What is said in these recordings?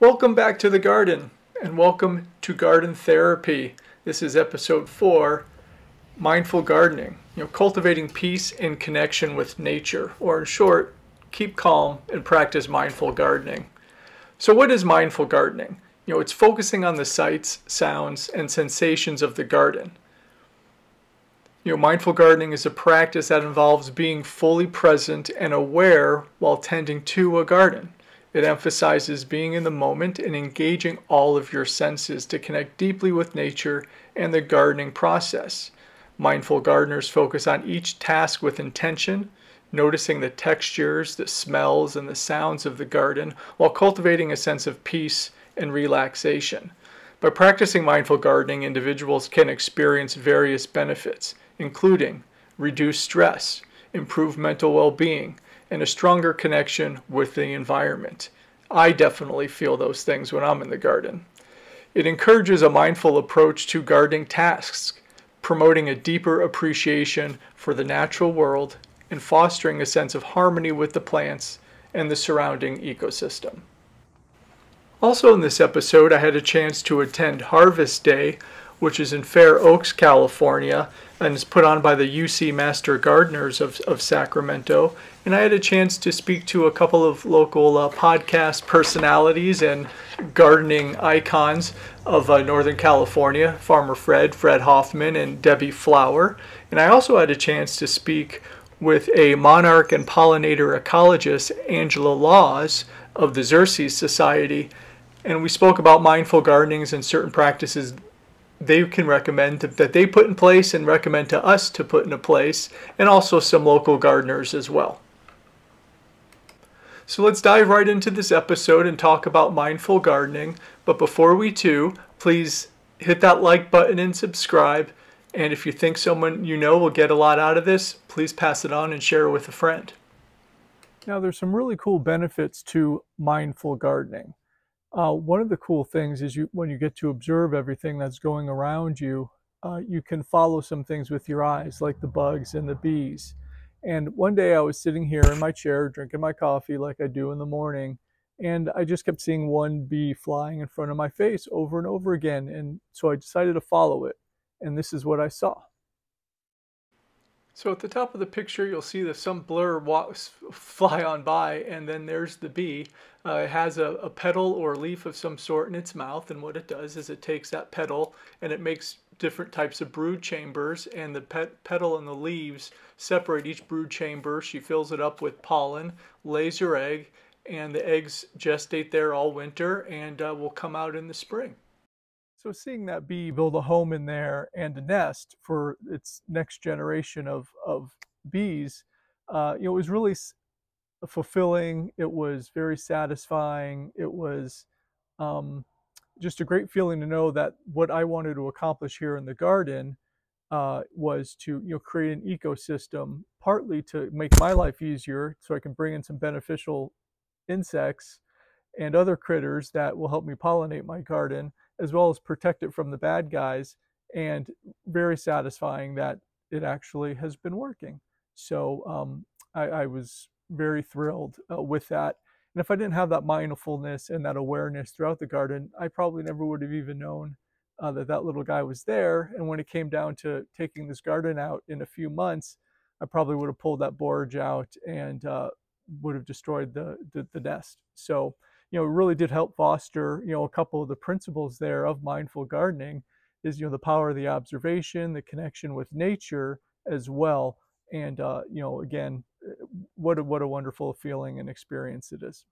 Welcome back to the garden and welcome to garden therapy. This is episode 4, mindful gardening. Cultivating peace and connection with nature, or in short, keep calm and practice mindful gardening. So what is mindful gardening? It's focusing on the sights, sounds, and sensations of the garden. Mindful gardening is a practice that involves being fully present and aware while tending to a garden. It emphasizes being in the moment and engaging all of your senses to connect deeply with nature and the gardening process. Mindful gardeners focus on each task with intention, noticing the textures, the smells, and the sounds of the garden while cultivating a sense of peace and relaxation. By practicing mindful gardening, individuals can experience various benefits, including reduced stress, improved mental well-being, and a stronger connection with the environment. I definitely feel those things when I'm in the garden. It encourages a mindful approach to gardening tasks, promoting a deeper appreciation for the natural world and fostering a sense of harmony with the plants and the surrounding ecosystem. Also in this episode, I had a chance to attend Harvest Day, which is in Fair Oaks, California, and is put on by the UC Master Gardeners of Sacramento. And I had a chance to speak to a couple of local podcast personalities and gardening icons of Northern California, Farmer Fred Hoffman, and Debbie Flower. And I also had a chance to speak with a monarch and pollinator ecologist, Angela Laws, of the Xerces Society. And we spoke about mindful gardenings and certain practices they can recommend that they put in place and recommend to us to put into place, and also some local gardeners as well. So let's dive right into this episode and talk about mindful gardening. But before we do, please hit that like button and subscribe. And if you think someone you know will get a lot out of this, please pass it on and share it with a friend. Now, there's some really cool benefits to mindful gardening. One of the cool things is when you get to observe everything that's going around you, you can follow some things with your eyes, like the bugs and the bees. And one day I was sitting here in my chair drinking my coffee like I do in the morning, and I just kept seeing one bee flying in front of my face over and over again. And so I decided to follow it, and this is what I saw. So at the top of the picture, you'll see that some blur fly on by, and then there's the bee. It has a petal or leaf of some sort in its mouth, and what it does is it takes that petal and it makes different types of brood chambers, and the petal and the leaves separate each brood chamber. She fills it up with pollen, lays her egg, and the eggs gestate there all winter and will come out in the spring. So seeing that bee build a home in there and a nest for its next generation of bees, it was really fulfilling. It was very satisfying. It was just a great feeling to know that what I wanted to accomplish here in the garden was to create an ecosystem, partly to make my life easier so I can bring in some beneficial insects and other critters that will help me pollinate my garden, as well as protect it from the bad guys, and very satisfying that it actually has been working. So I was very thrilled with that. And if I didn't have that mindfulness and that awareness throughout the garden, I probably never would have even known that little guy was there. And when it came down to taking this garden out in a few months, I probably would have pulled that borage out and would have destroyed the nest. So it really did help foster, a couple of the principles there of mindful gardening is, the power of the observation, the connection with nature as well. And, again, what a wonderful feeling and experience it is.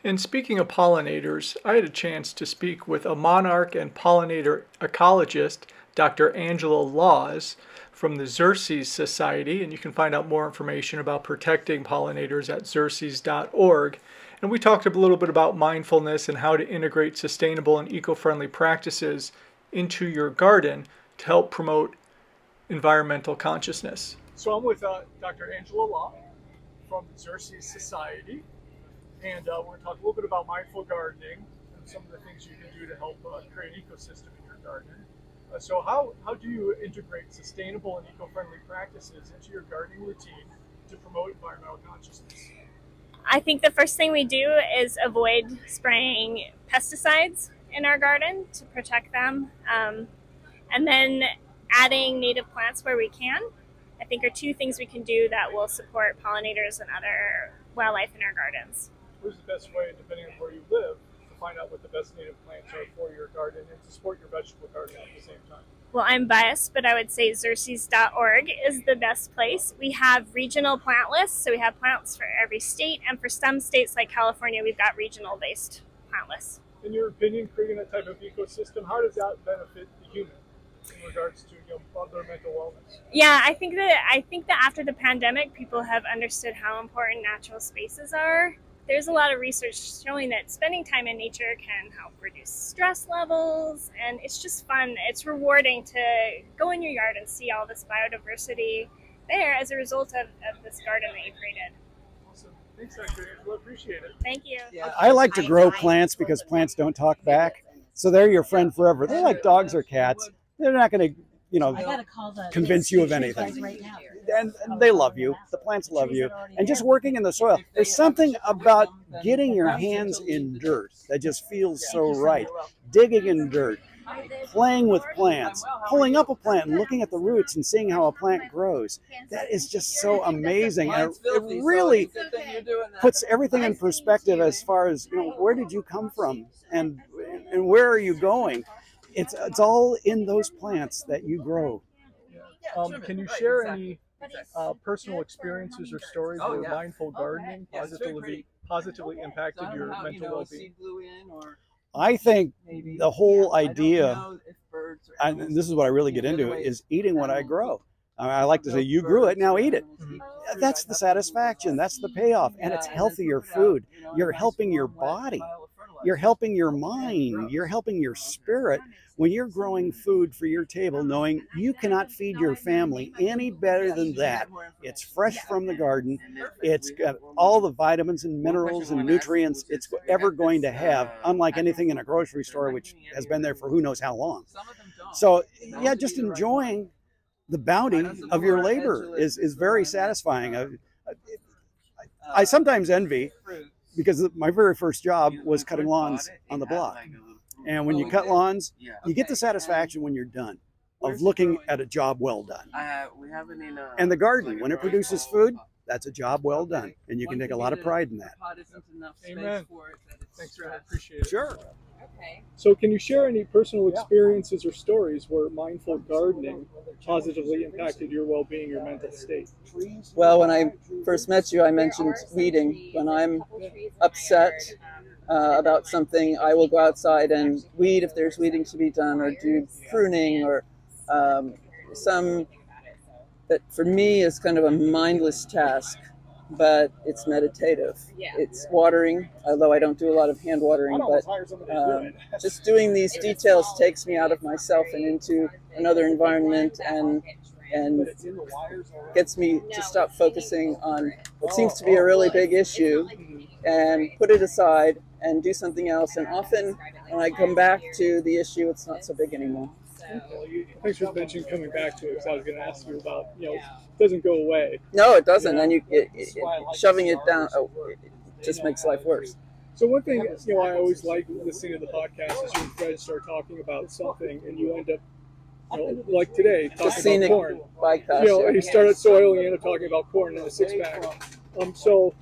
And speaking of pollinators, I had a chance to speak with a monarch and pollinator ecologist, Dr. Angela Laws, from the Xerces Society, and you can find out more information about protecting pollinators at xerces.org. And we talked a little bit about mindfulness and how to integrate sustainable and eco-friendly practices into your garden to help promote environmental consciousness. So I'm with Dr. Angela Law from the Xerces Society, and we're going to talk a little bit about mindful gardening and some of the things you can do to help create an ecosystem in your garden. So how do you integrate sustainable and eco-friendly practices into your gardening routine to promote environmental consciousness? I think the first thing we do is avoid spraying pesticides in our garden to protect them. And then adding native plants where we can, I think, are two things we can do that will support pollinators and other wildlife in our gardens. Where's the best way, depending on where you live, to find out what the best native plants are for your garden and to support your vegetable garden at the same time? Well, I'm biased, but I would say Xerces.org is the best place. We have regional plant lists, so we have plants for every state, and for some states like California, we've got regional-based plant lists. In your opinion, creating that type of ecosystem, how does that benefit the human in regards to their mental wellness? Yeah, I think that after the pandemic, people have understood how important natural spaces are. There's a lot of research showing that spending time in nature can help reduce stress levels, and it's just fun. It's rewarding to go in your yard and see all this biodiversity there as a result of this garden that you created. Awesome. Thanks, Dr. Angela. Appreciate it. Thank you. Yeah, I like to grow plants because plants don't talk back. So they're your friend forever. They're like dogs or cats. They're not going to, convince you of anything. And they love you. The plants love you. And just working in the soil. There's something about getting your hands in dirt that just feels so right. Digging in dirt, playing with plants, pulling up a plant and looking at the roots and seeing how a plant grows. That is just so amazing. And it really puts everything in perspective as far as, where did you come from and where are you going? It's all in those plants that you grow. Can you share any personal experiences or stories where mindful gardening positively impacted your mental well-being? I think the whole idea, and this is what I really get into, is eating what I grow. I like to say, you grew it, now eat it. That's the satisfaction. That's the payoff. And it's healthier food. You're helping your body. You're helping your mind. You're helping your spirit. When you're growing food for your table, knowing you cannot feed your family any better than that. It's fresh from the garden. It's got all the vitamins and minerals and nutrients it's ever going to have, unlike anything in a grocery store, which has been there for who knows how long. So, yeah, just enjoying the bounty of your labor is very satisfying. I sometimes envy, because my very first job was cutting lawns on the block. And when you cut lawns, you get the satisfaction when you're done of looking at a job well done. And the garden, when it produces food, that's a job well done. And you can take a lot of pride in that. Amen. Thanks, Red. I appreciate it. Sure. So can you share any personal experiences or stories where mindful gardening positively impacted your well-being, your mental state? Well, when I first met you, I mentioned weeding. When I'm upset about something, I will go outside and weed if there's weeding to be done, or do pruning, or some that for me is kind of a mindless task, but it's meditative. It's watering, although I don't do a lot of hand watering, but just doing these details takes me out of myself and into another environment, and gets me to stop focusing on what seems to be a really big issue and put it aside and do something else. And often when I come back to the issue, it's not so big anymore. Thanks for mentioning coming back to it, because I was going to ask you about, it doesn't go away. No, it doesn't. And shoving it down it just makes life worse. So one thing, I always like listening to the podcast is you and Fred start talking about something and you end up, like today, talking about corn. You start at soil and you end up talking about corn in a six-pack. So,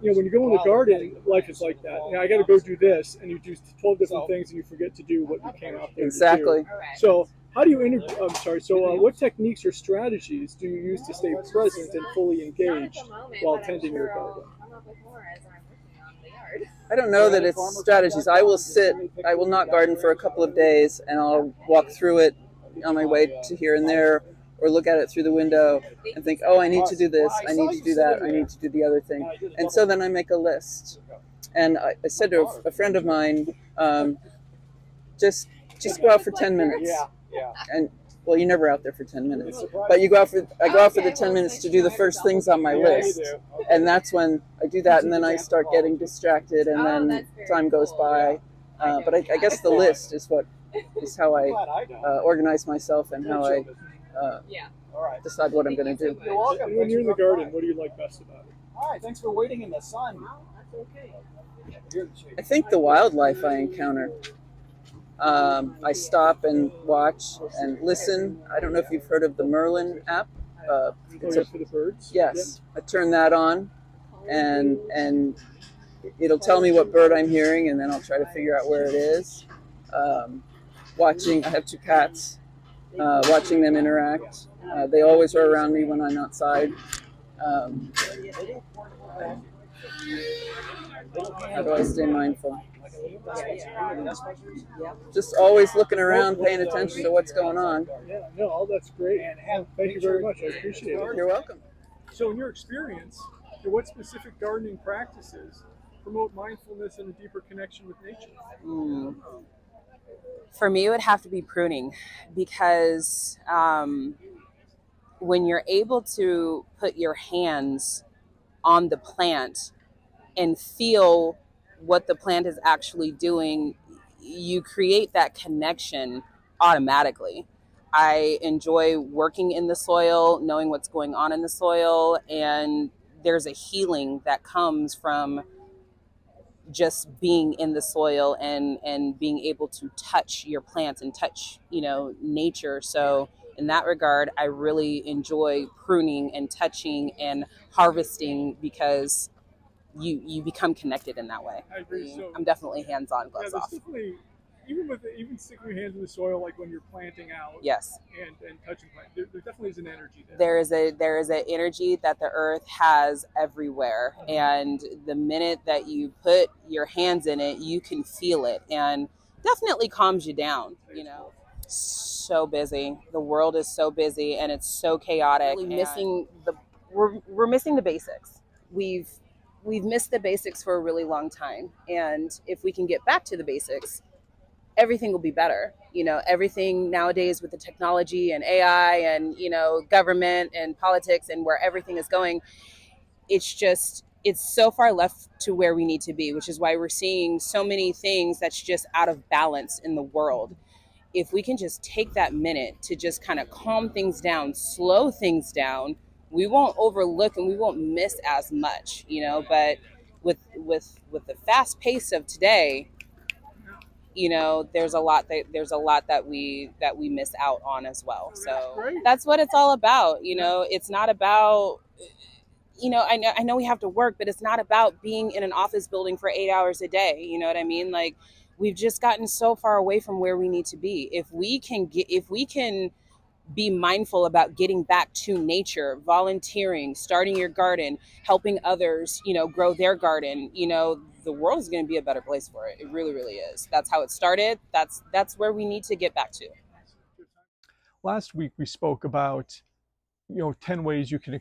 when you go in the garden, life is like that. I got to go do this, and you do 12 different things, and you forget to do what you came out there to do. So, how do you what techniques or strategies do you use to stay present and fully engaged while tending your garden? I don't know that it's strategies. I will not garden for a couple of days, and I'll walk through it on my way to here and there, or look at it through the window and think, oh, I need to do this, I need to do that, I need to do the other thing. And so then I make a list. And I said to a friend of mine, just go out for 10 minutes. And well, you're never out there for 10 minutes, but I go out for the 10 minutes to do the first things on my list. And that's when I do that, and then I start getting distracted, and then time goes by. But I guess the list is how I organize myself and how I decide what I'm going to do. When you're in the garden, what do you like best about it? All right, thanks for waiting in the sun. I think the wildlife I encounter. I stop and watch and listen. I don't know if you've heard of the Merlin app. It's for the birds? yes. I turn that on, and it'll tell me what bird I'm hearing, and then I'll try to figure out where it is. Watching, I have 2 cats. Watching them interact. They always are around me when I'm outside. How do I stay mindful? Just always looking around, paying attention to what's going on. Yeah, no, all that's great. Thank you very much. I appreciate it. You're welcome. So in your experience, what specific gardening practices promote mindfulness and a deeper connection with nature? For me, it would have to be pruning, because when you're able to put your hands on the plant and feel what the plant is actually doing, you create that connection automatically. I enjoy working in the soil, knowing what's going on in the soil, and there's a healing that comes from just being in the soil and being able to touch your plants and touch, nature. So in that regard, I really enjoy pruning and touching and harvesting, because you become connected in that way. I agree. So, I'm definitely hands-on, gloves off. Definitely, even sticking your hands in the soil, like when you're planting out. Yes. And touching plant, there definitely is an energy there. There is an energy that the earth has everywhere, and the minute that you put your hands in it, you can feel it, and definitely calms you down. So busy. The world is so busy, and it's so chaotic. We're missing the basics. We've missed the basics for a really long time, and if we can get back to the basics, everything will be better. Everything nowadays with the technology and AI and, government and politics and where everything is going, it's so far left to where we need to be, which is why we're seeing so many things that's just out of balance in the world. If we can just take that minute to just kind of calm things down, slow things down, we won't overlook and we won't miss as much, but with the fast pace of today, there's a lot that we miss out on as well. So that's what it's all about. It's not about, I know we have to work, but it's not about being in an office building for 8 hours a day. You know what I mean? Like, we've just gotten so far away from where we need to be. If we can be mindful about getting back to nature, volunteering, starting your garden, helping others, grow their garden, the world is going to be a better place for it. It really, really is. That's how it started. That's where we need to get back to. Last week we spoke about, 10 ways you can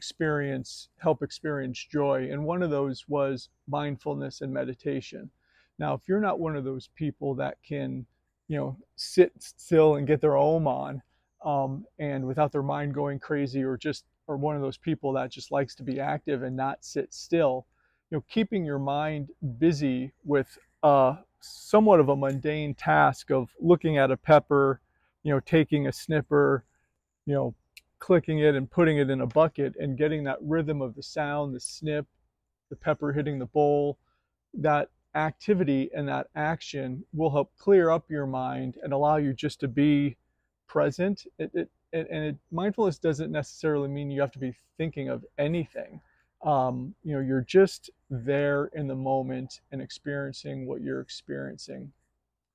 help experience joy. And one of those was mindfulness and meditation. Now, if you're not one of those people that can, sit still and get their ohm on, and without their mind going crazy, or one of those people that just likes to be active and not sit still, keeping your mind busy with somewhat of a mundane task of looking at a pepper, taking a snipper, clicking it and putting it in a bucket and getting that rhythm of the sound, the snip, the pepper hitting the bowl, that activity and that action will help clear up your mind and allow you just to be present. Mindfulness doesn't necessarily mean you have to be thinking of anything. You're just there in the moment and experiencing what you're experiencing.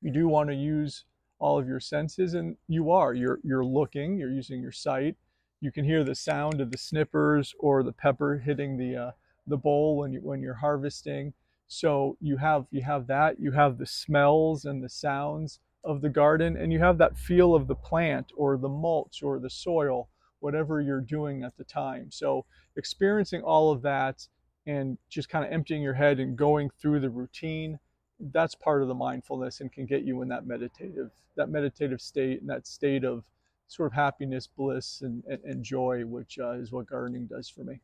You do want to use all of your senses, and you're looking, you're using your sight. You can hear the sound of the snippers or the pepper hitting the bowl when you're harvesting. So you have that. You have the smells and the sounds of the garden, and you have that feel of the plant or the mulch or the soil, whatever you're doing at the time. So experiencing all of that and just kind of emptying your head and going through the routine, that's part of the mindfulness and can get you in that meditative state and that state of sort of happiness, bliss, and joy, which is what gardening does for me.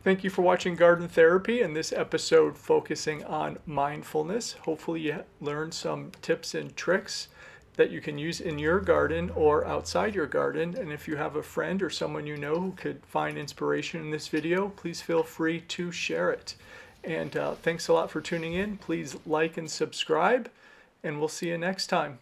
Thank you for watching Garden Therapy and this episode focusing on mindfulness. Hopefully you learned some tips and tricks that you can use in your garden or outside your garden. And if you have a friend or someone you know who could find inspiration in this video, please feel free to share it. And thanks a lot for tuning in. Please like and subscribe, and we'll see you next time.